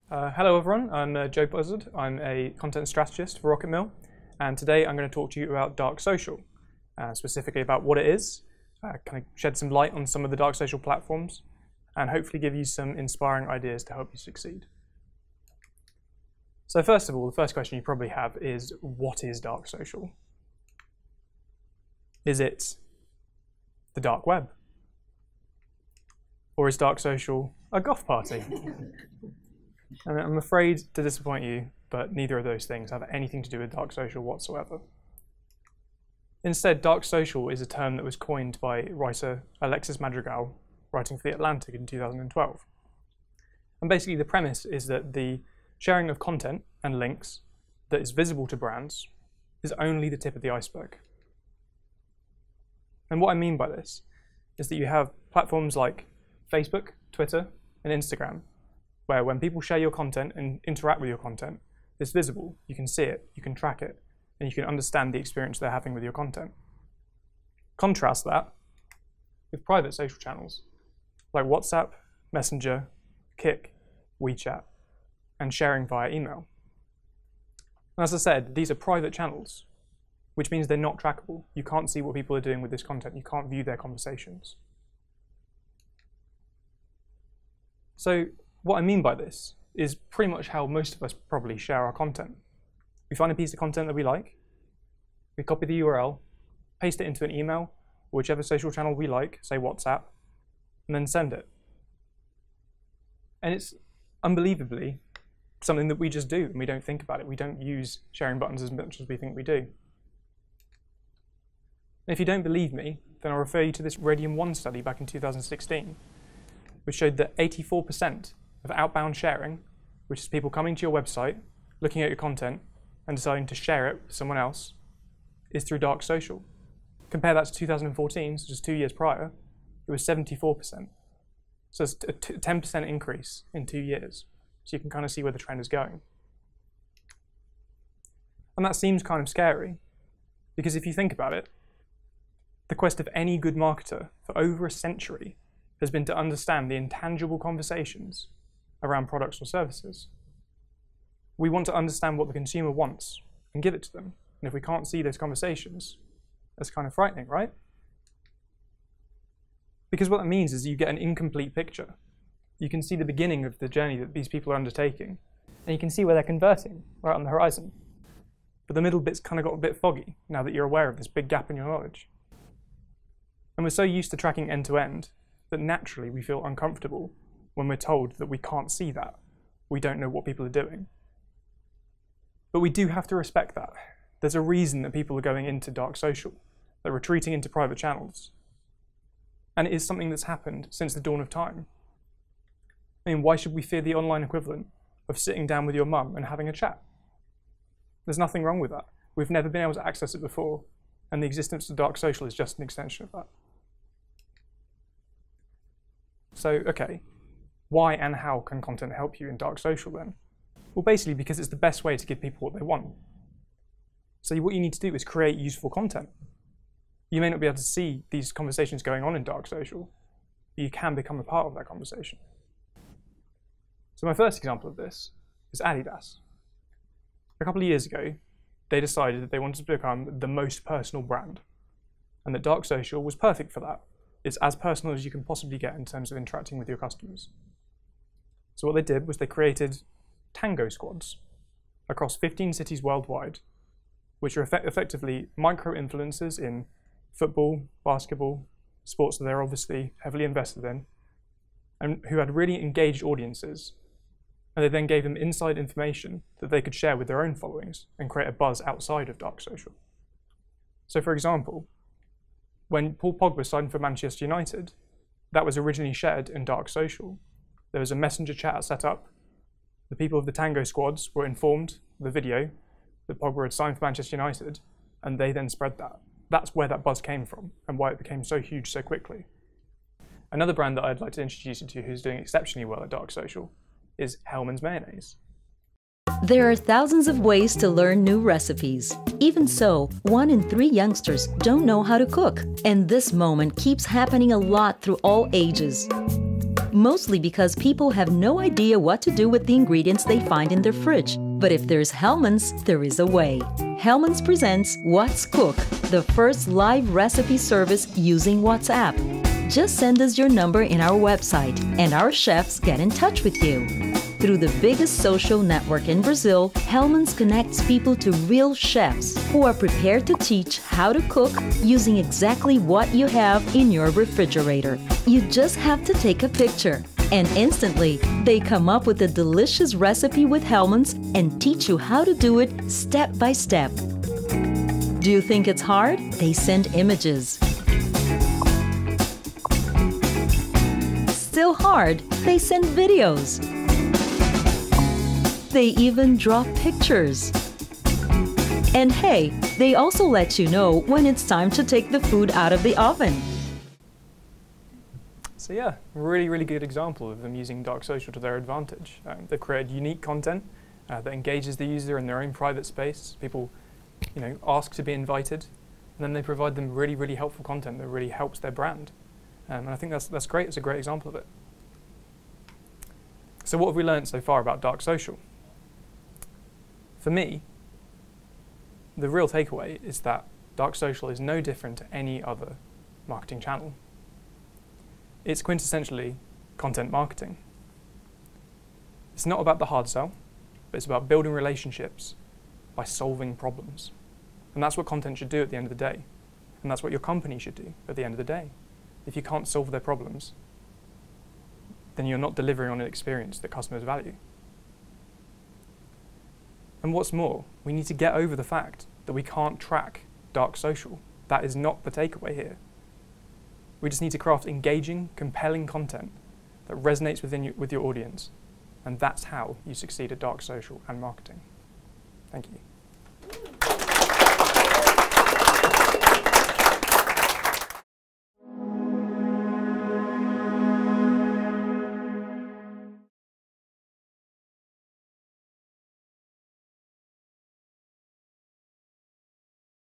Hello everyone, I'm Joe Buzzard. I'm a content strategist for RocketMill, and today I'm going to talk to you about dark social, specifically about what it is, kind of shed some light on some of the dark social platforms, and hopefully give you some inspiring ideas to help you succeed. So first of all, the first question you probably have is, what is dark social? Is it the dark web? Or is dark social a goth party? I'm afraid to disappoint you, but neither of those things have anything to do with dark social whatsoever. Instead, dark social is a term that was coined by writer Alexis Madrigal, writing for The Atlantic in 2012. And basically the premise is that the sharing of content and links that is visible to brands is only the tip of the iceberg. And what I mean by this is that you have platforms like Facebook, Twitter, and Instagram, where when people share your content and interact with your content, it's visible, you can see it, you can track it, and you can understand the experience they're having with your content. Contrast that with private social channels, like WhatsApp, Messenger, Kik, WeChat, and sharing via email. And as I said, these are private channels, which means they're not trackable. You can't see what people are doing with this content, you can't view their conversations. So, what I mean by this is pretty much how most of us probably share our content. We find a piece of content that we like, we copy the URL, paste it into an email, or whichever social channel we like, say WhatsApp, and then send it. And it's unbelievably something that we just do, and we don't think about it. We don't use sharing buttons as much as we think we do. And if you don't believe me, then I'll refer you to this Radium 1 study back in 2016, which showed that 84% of outbound sharing, which is people coming to your website, looking at your content, and deciding to share it with someone else, is through dark social. Compare that to 2014, so just 2 years prior, it was 74%. So it's a 10% increase in 2 years. So you can kind of see where the trend is going. And that seems kind of scary, because if you think about it, the quest of any good marketer for over a century has been to understand the intangible conversations around products or services. We want to understand what the consumer wants and give it to them. And if we can't see those conversations, that's kind of frightening, right? Because what that means is you get an incomplete picture. You can see the beginning of the journey that these people are undertaking, and you can see where they're converting right on the horizon. But the middle bit's kind of got a bit foggy now that you're aware of this big gap in your knowledge. And we're so used to tracking end-to-end that naturally we feel uncomfortable when we're told that we can't see that. We don't know what people are doing. But we do have to respect that. There's a reason that people are going into dark social. They're retreating into private channels. And it is something that's happened since the dawn of time. I mean, why should we fear the online equivalent of sitting down with your mum and having a chat? There's nothing wrong with that. We've never been able to access it before, and the existence of dark social is just an extension of that. So, okay, why and how can content help you in dark social then? Well, basically because it's the best way to give people what they want. So what you need to do is create useful content. You may not be able to see these conversations going on in dark social, but you can become a part of that conversation. So my first example of this is Adidas. A couple of years ago, they decided that they wanted to become the most personal brand, and that dark social was perfect for that. It's as personal as you can possibly get in terms of interacting with your customers. So what they did was they created tango squads across 15 cities worldwide, which are effectively micro-influencers in football, basketball, sports that they're obviously heavily invested in, and who had really engaged audiences. And they then gave them inside information that they could share with their own followings and create a buzz outside of dark social. So for example, when Paul Pogba signed for Manchester United, that was originally shared in dark social. There was a messenger chat set up. The people of the tango squads were informed of the video that Pogba had signed for Manchester United, and they then spread that. That's where that buzz came from and why it became so huge so quickly. Another brand that I'd like to introduce you to who's doing exceptionally well at dark social is Hellmann's Mayonnaise. There are thousands of ways to learn new recipes. Even so, 1 in 3 youngsters don't know how to cook, and this moment keeps happening a lot through all ages. mostly because people have no idea what to do with the ingredients they find in their fridge. But if there's Hellmann's, there is a way. Hellmann's presents What's Cook, the first live recipe service using WhatsApp. Just send us your number in our website, and our chefs get in touch with you. Through the biggest social network in Brazil, Hellmann's connects people to real chefs who are prepared to teach how to cook using exactly what you have in your refrigerator. You just have to take a picture, and instantly they come up with a delicious recipe with Hellmann's and teach you how to do it step by step. Do you think it's hard? They send images. Still hard? They send videos. They even draw pictures. And hey, they also let you know when it's time to take the food out of the oven. So yeah, really good example of them using dark social to their advantage. They've created unique content that engages the user in their own private space. People, ask to be invited, and then they provide them really helpful content that really helps their brand. And I think that's great. It's a great example of it. So what have we learned so far about dark social? For me, the real takeaway is that dark social is no different to any other marketing channel. It's quintessentially content marketing. It's not about the hard sell, but it's about building relationships by solving problems. And that's what content should do at the end of the day. And that's what your company should do at the end of the day. If you can't solve their problems, then you're not delivering on an experience that customers value. And what's more, we need to get over the fact that we can't track dark social. That is not the takeaway here. We just need to craft engaging, compelling content that resonates with your audience. And that's how you succeed at dark social and marketing. Thank you.